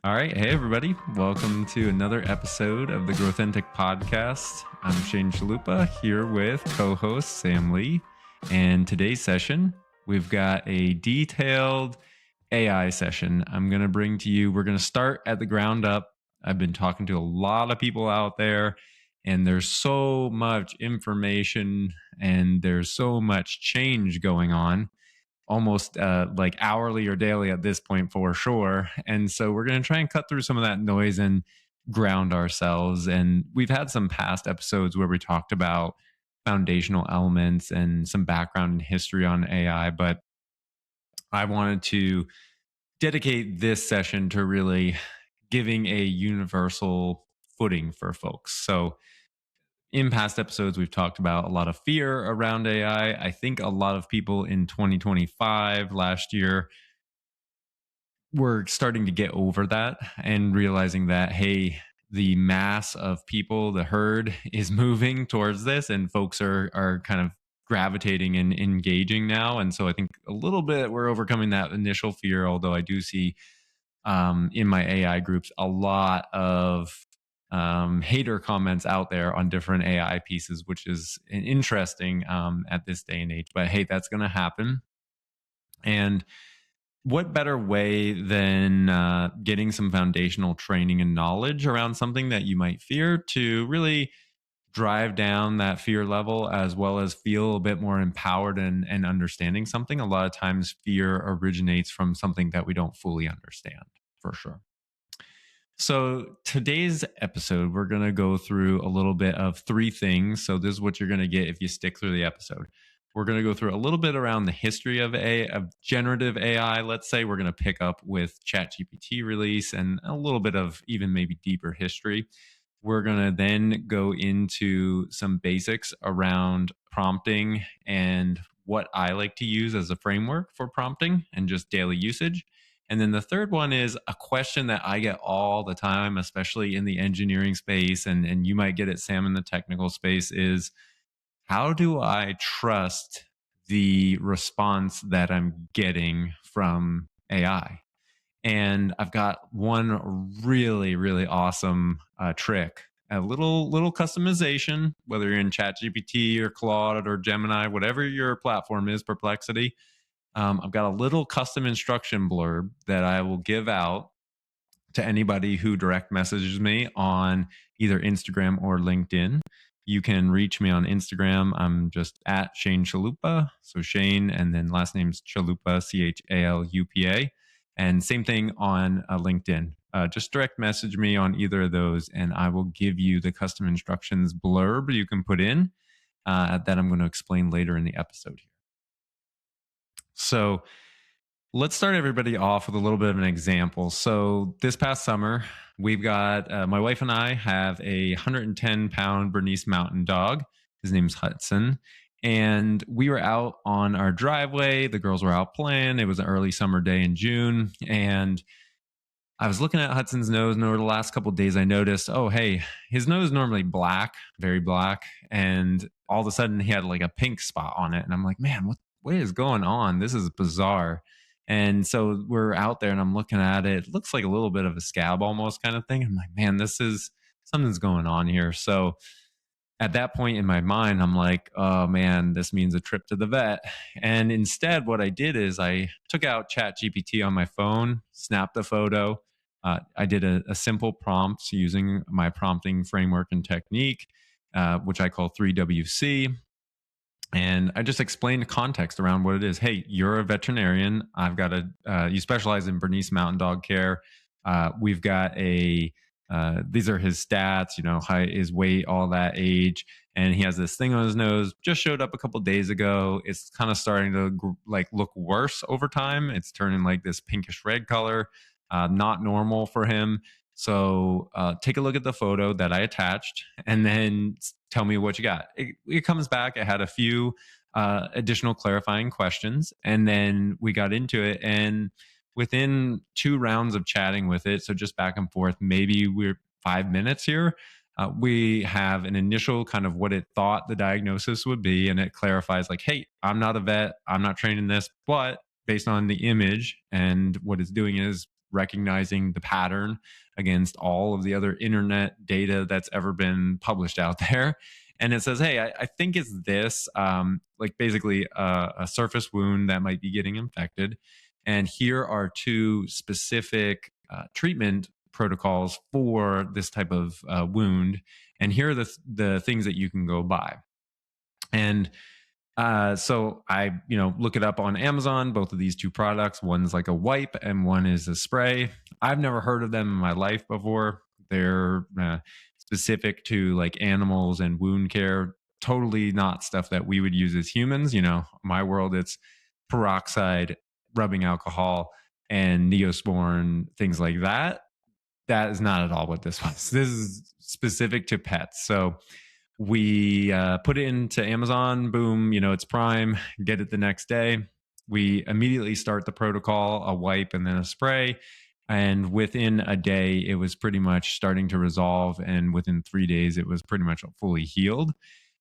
All right. Hey, everybody. Welcome to another episode of the Growthentic podcast. I'm Shane Chalupa here with co host Sam Lee. And today's session, we've got a detailed AI session I'm going to bring to you. We're going to start at the ground up. I've been talking to a lot of people out there, and there's so much information and there's so much change going on almost like hourly or daily at this point for sure. And so we're going to try and cut through some of that noise and ground ourselves. And we've had some past episodes where we talked about foundational elements and some background and history on AI, but I wanted to dedicate this session to really giving a universal footing for folks. So in past episodes, we've talked about a lot of fear around AI. I think a lot of people in 2025, last year, were starting to get over that and realizing that, hey, the mass of people, the herd is moving towards this, and folks are kind of gravitating and engaging now. And so I think a little bit we're overcoming that initial fear, although I do see in my AI groups a lot of hater comments out there on different AI pieces, which is interesting at this day and age. But hey, that's going to happen. And what better way than getting some foundational training and knowledge around something that you might fear to really drive down that fear level as well as feel a bit more empowered and understanding something? A lot of times fear originates from something that we don't fully understand, for sure. So today's episode, we're going to go through a little bit of three things. So this is what you're going to get if you stick through the episode. We're going to go through a little bit around the history of generative AI. Let's say we're going to pick up with ChatGPT release and a little bit of even maybe deeper history. We're going to then go into some basics around prompting and what I like to use as a framework for prompting and just daily usage. And then the third one is a question that I get all the time, especially in the engineering space, and you might get it, Sam, in the technical space, is how do I trust the response that I'm getting from AI? And I've got one really, really awesome trick. A little customization, whether you're in ChatGPT or Claude or Gemini, whatever your platform is, Perplexity. I've got a little custom instruction blurb that I will give out to anybody who direct messages me on either Instagram or LinkedIn. You can reach me on Instagram. I'm just at Shane Chalupa. So Shane, and then last name's Chalupa, Chalupa. And same thing on LinkedIn. Just direct message me on either of those, and I will give you the custom instructions blurb you can put in that I'm going to explain later in the episode here. So let's start everybody off with a little bit of an example. So this past summer, we've got my wife and I have a 110-pound Bernese Mountain Dog. His name's Hudson. And we were out on our driveway. The girls were out playing. It was an early summer day in June. And I was looking at Hudson's nose, and over the last couple of days, I noticed, oh, hey, his nose is normally black, very black. And all of a sudden, he had like a pink spot on it. And I'm like, man, what is going on? This is bizarre. And so we're out there and I'm looking at it. It looks like a little bit of a scab almost kind of thing. I'm like, man, this is something's going on here. So at that point in my mind, I'm like, oh man, this means a trip to the vet. And instead, what I did is I took out ChatGPT on my phone, snapped a photo. I did a simple prompt using my prompting framework and technique, which I call 3WC. And I just explained the context around what it is. Hey, you're a veterinarian. I've got you specialize in Bernese Mountain Dog care. We've got these are his stats, height, his weight, all that, age. And he has this thing on his nose, just showed up a couple days ago. It's kind of starting to look worse over time. It's turning like this pinkish red color, not normal for him. So take a look at the photo that I attached and then tell me what you got. It comes back. I had a few additional clarifying questions, and then we got into it. And within 2 rounds of chatting with it, so just back and forth, maybe we're 5 minutes here, we have an initial kind of what it thought the diagnosis would be. And it clarifies like, hey, I'm not a vet. I'm not trained in this, but based on the image and what it's doing is recognizing the pattern against all of the other internet data that's ever been published out there. And it says, hey, I think it's this, like basically a surface wound that might be getting infected. And here are two specific treatment protocols for this type of wound. And here are the things that you can go buy. And so I, look it up on Amazon, both of these two products. One's like a wipe and one is a spray. I've never heard of them in my life before. They're specific to like animals and wound care. Totally not stuff that we would use as humans. My world, it's peroxide, rubbing alcohol, and Neosporin, things like that. That is not at all what this was. This is specific to pets. So we put it into Amazon. Boom, it's Prime. Get it the next day. We immediately start the protocol, a wipe and then a spray. And within a day, it was pretty much starting to resolve. And within 3 days, it was pretty much fully healed.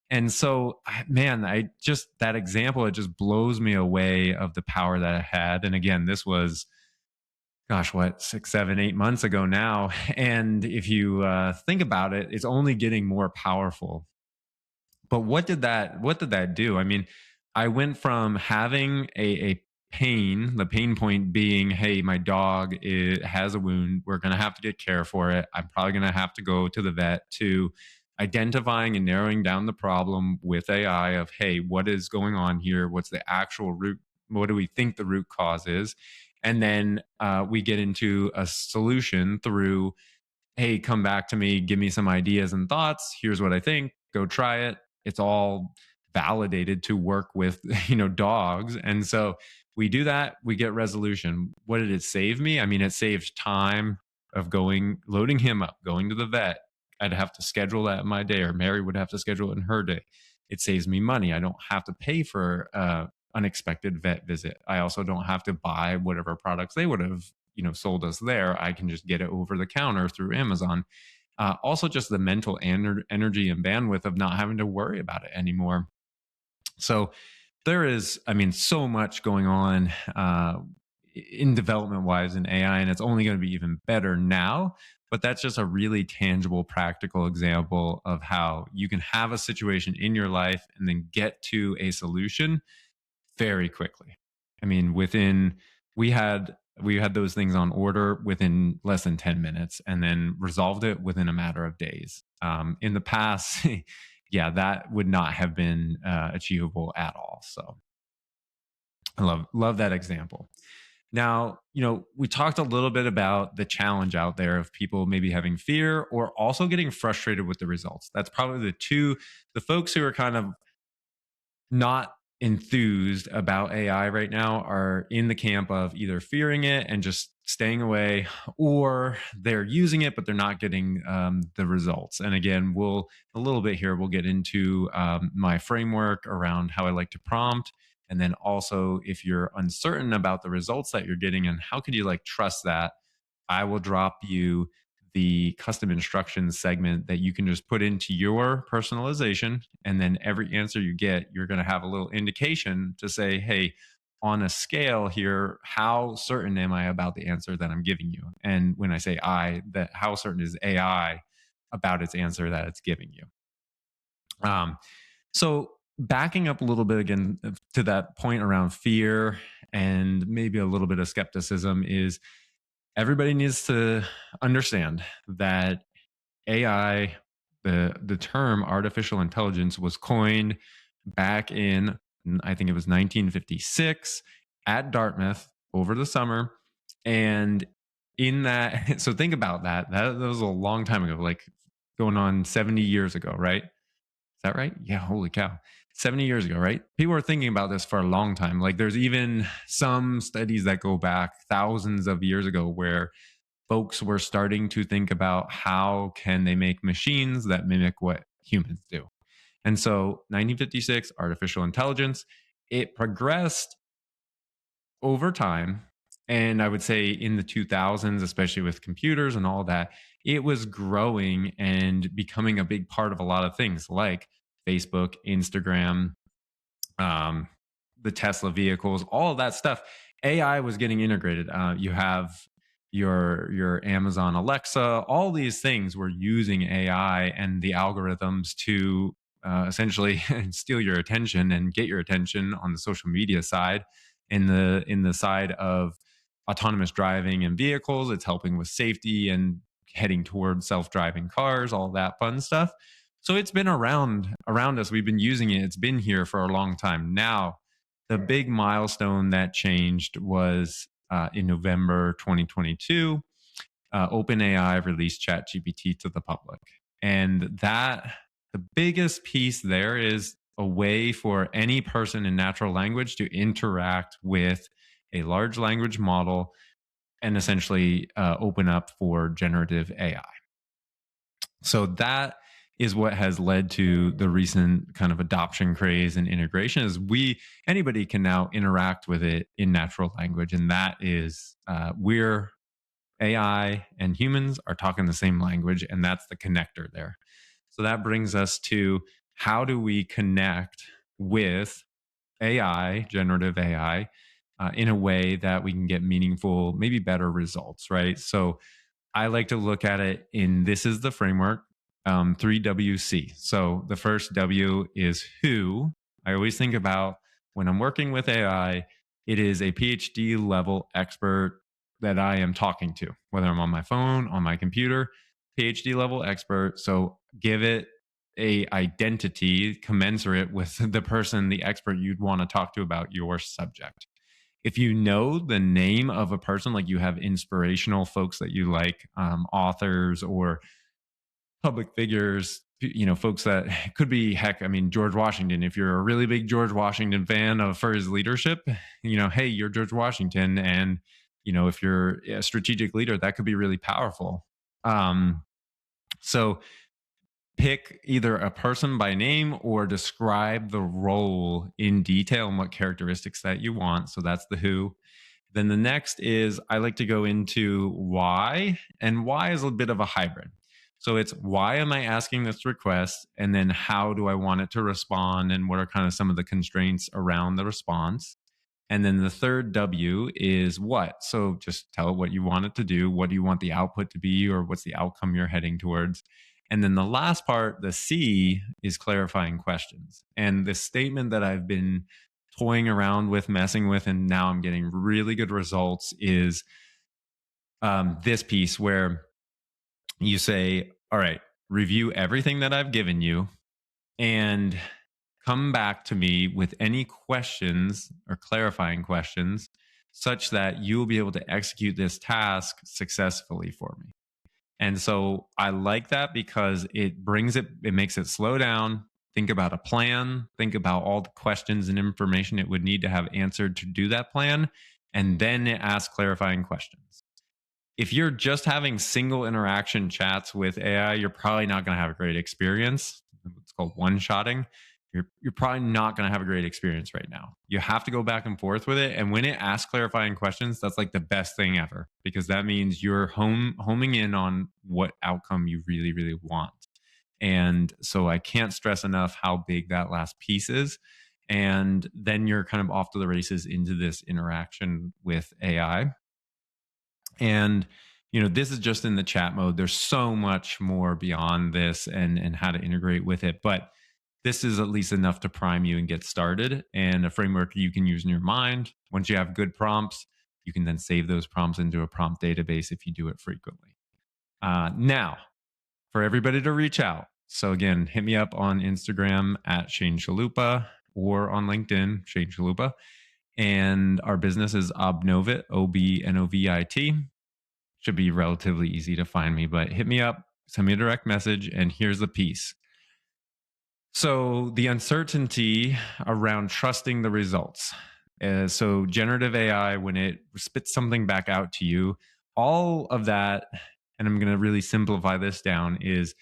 And so, man, that example, it just blows me away of the power that it had. And again, this was, gosh, what, 6, 7, 8 months ago now. And if you think about it, it's only getting more powerful. But what did that do? I mean, I went from having a pain, the pain point being, hey, my dog has a wound. We're going to have to get care for it. I'm probably going to have to go to the vet, to identifying and narrowing down the problem with AI of, hey, what is going on here? What's the actual root? What do we think the root cause is? And then we get into a solution through, hey, come back to me, give me some ideas and thoughts. Here's what I think. Go try it. It's all validated to work with, dogs. And so we do that, we get resolution. What did it save me? I mean, it saves time of loading him up, going to the vet. I'd have to schedule that in my day, or Mary would have to schedule it in her day. It saves me money. I don't have to pay for unexpected vet visit. I also don't have to buy whatever products they would have, sold us there. I can just get it over the counter through Amazon. Also, just the mental energy and bandwidth of not having to worry about it anymore. So there is, so much going on in development wise in AI, and it's only going to be even better now. But that's just a really tangible, practical example of how you can have a situation in your life and then get to a solution very quickly. I mean, we had those things on order within less than 10 minutes and then resolved it within a matter of days. In the past, yeah, that would not have been achievable at all. So I love that example. Now, we talked a little bit about the challenge out there of people maybe having fear or also getting frustrated with the results. That's probably the folks who are kind of not enthused about AI right now are in the camp of either fearing it and just staying away, or they're using it, but they're not getting the results. And again, we'll get into my framework around how I like to prompt. And then also, if you're uncertain about the results that you're getting and how could you trust that, I will drop you the custom instructions segment that you can just put into your personalization. And then every answer you get, you're going to have a little indication to say, hey, on a scale here, how certain am I about the answer that I'm giving you? And when I say that how certain is AI about its answer that it's giving you? So backing up a little bit again to that point around fear and maybe a little bit of skepticism is everybody needs to understand that AI, the term artificial intelligence was coined back in, I think it was 1956 at Dartmouth over the summer. And in that, so think about that. That was a long time ago, like going on 70 years ago, right? Is that right? Yeah, holy cow. 70 years ago, right? People were thinking about this for a long time. Like there's even some studies that go back thousands of years ago where folks were starting to think about how can they make machines that mimic what humans do. And so 1956, artificial intelligence, it progressed over time. And I would say in the 2000s, especially with computers and all that, it was growing and becoming a big part of a lot of things like Facebook, Instagram, the Tesla vehicles, all of that stuff. AI was getting integrated. You have your Amazon Alexa, all these things we're using AI and the algorithms to essentially steal your attention and get your attention on the social media side. In the side of autonomous driving and vehicles, it's helping with safety and heading towards self-driving cars, all that fun stuff. So it's been around us. We've been using it. It's been here for a long time. Now, the big milestone that changed was in November 2022. OpenAI released ChatGPT to the public, and that the biggest piece there is a way for any person in natural language to interact with a large language model and essentially open up for generative AI. So that is what has led to the recent kind of adoption craze and integration is anybody can now interact with it in natural language. And that is we're AI and humans are talking the same language, and that's the connector there. So that brings us to how do we connect with AI, generative AI, in a way that we can get meaningful, maybe better results, right? So I like to look at it in this is the framework, 3WC. So the first W is who. I always think about when I'm working with AI, it is a PhD level expert that I am talking to, whether I'm on my phone, on my computer, PhD level expert. So give it a identity commensurate with the person, the expert you'd want to talk to about your subject. If you know the name of a person, like you have inspirational folks that you like, authors or public figures, folks that could be, heck, I mean, George Washington. If you're a really big George Washington fan for his leadership, hey, you're George Washington. And, if you're a strategic leader, that could be really powerful. So pick either a person by name or describe the role in detail and what characteristics that you want. So that's the who. Then the next is I like to go into why, and why is a bit of a hybrid. So it's why am I asking this request? And then how do I want it to respond? And what are kind of some of the constraints around the response? And then the third W is what. So just tell it what you want it to do. What do you want the output to be, or what's the outcome you're heading towards? And then the last part, the C, is clarifying questions. And the statement that I've been toying around with, messing with, and now I'm getting really good results is this piece where you say, all right, review everything that I've given you and come back to me with any questions or clarifying questions such that you will be able to execute this task successfully for me. And so I like that because it makes it slow down, think about a plan, think about all the questions and information it would need to have answered to do that plan, and then it asks clarifying questions. If you're just having single interaction chats with AI, you're probably not going to have a great experience. It's called one-shotting. You're probably not going to have a great experience right now. You have to go back and forth with it. And when it asks clarifying questions, that's like the best thing ever, because that means you're homing in on what outcome you really, really want. And so I can't stress enough how big that last piece is. And then you're kind of off to the races into this interaction with AI. And this is just in the chat mode. There's so much more beyond this and how to integrate with it. But this is at least enough to prime you and get started, and a framework you can use in your mind. Once you have good prompts, you can then save those prompts into a prompt database if you do it frequently. Now, for everybody to reach out. So again, hit me up on Instagram at Shane Chalupa or on LinkedIn, Shane Chalupa. And our business is Obnovit, Obnovit. Should be relatively easy to find me, but hit me up, send me a direct message, and here's the piece. So the uncertainty around trusting the results. So generative AI, when it spits something back out to you, all of that, and I'm going to really simplify this down, it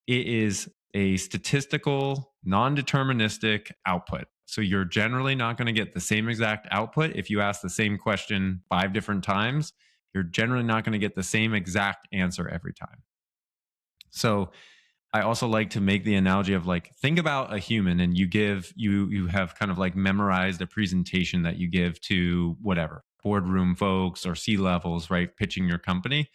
is a statistical, non-deterministic output. So you're generally not going to get the same exact output. If you ask the same question 5 different times, you're generally not going to get the same exact answer every time. So I also like to make the analogy of think about a human, and you have kind of memorized a presentation that you give to whatever, boardroom folks or C levels, right, pitching your company,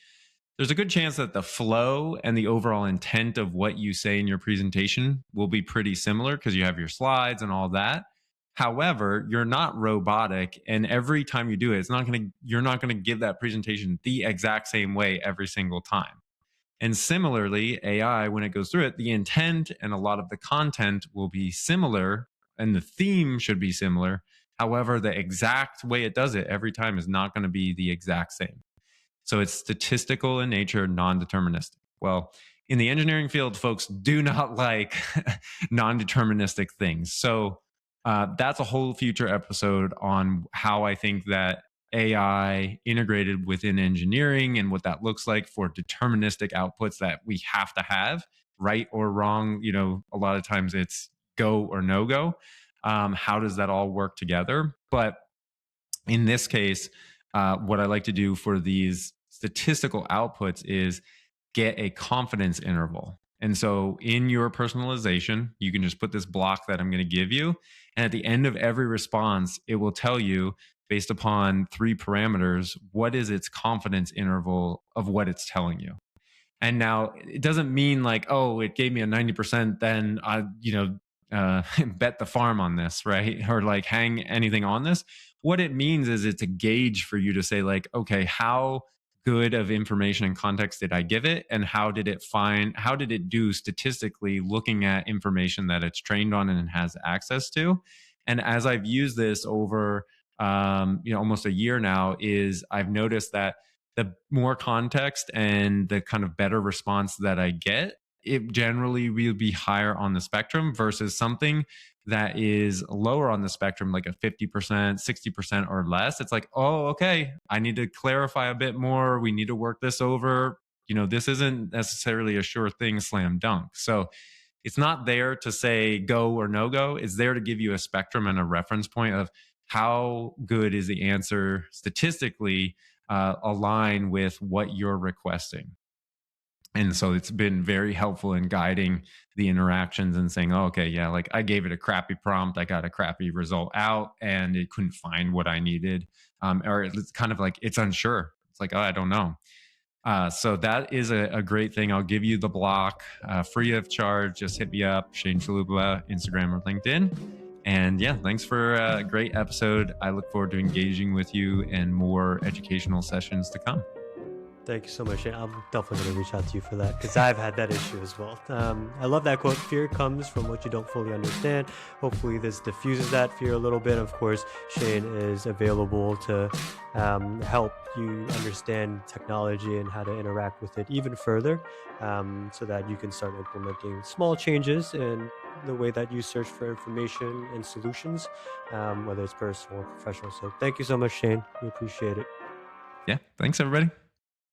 there's a good chance that the flow and the overall intent of what you say in your presentation will be pretty similar because you have your slides and all that. However, you're not robotic, and every time you do it, you're not going to give that presentation the exact same way every single time. And similarly, AI, when it goes through it, the intent and a lot of the content will be similar and the theme should be similar. However, the exact way it does it every time is not going to be the exact same. So it's statistical in nature, non deterministic. Well, in the engineering field, folks do not like non deterministic things. So that's a whole future episode on how I think that AI integrated within engineering and what that looks like for deterministic outputs that we have to have, right or wrong. A lot of times it's go or no go. How does that all work together? But in this case, what I like to do for these statistical outputs is get a confidence interval. And so in your personalization, you can just put this block that I'm going to give you. And at the end of every response, it will tell you, based upon 3 parameters, what is its confidence interval of what it's telling you. And now it doesn't mean like, oh, it gave me a 90%, then bet the farm on this, right? Or like hang anything on this. What it means is it's a gauge for you to say, like, okay, how good of information and context did I give it? And how did it do statistically looking at information that it's trained on and has access to? And as I've used this over almost a year now, is I've noticed that the more context and the kind of better response that I get, it generally will be higher on the spectrum versus something that is lower on the spectrum, like a 50%, 60% or less. It's like, oh, okay, I need to clarify a bit more. We need to work this over. This isn't necessarily a sure thing, slam dunk. So it's not there to say go or no go. It's there to give you a spectrum and a reference point of how good is the answer statistically align with what you're requesting. And so it's been very helpful in guiding the interactions and saying, oh, okay, yeah, like I gave it a crappy prompt, I got a crappy result out, and it couldn't find what I needed. Or it's kind of like it's unsure. It's like, oh, I don't know. So that is a great thing. I'll give you the block free of charge. Just hit me up, Shane Chalupa, Instagram or LinkedIn. And yeah, thanks for a great episode. I look forward to engaging with you and more educational sessions to come. Thank you so much. I'm definitely going to reach out to you for that because I've had that issue as well. I love that quote. Fear comes from what you don't fully understand. Hopefully this diffuses that fear a little bit. Of course, Shane is available to help you understand technology and how to interact with it even further so that you can start implementing small changes in the way that you search for information and solutions, whether it's personal or professional. So thank you so much, Shane. We appreciate it. Yeah. Thanks, everybody.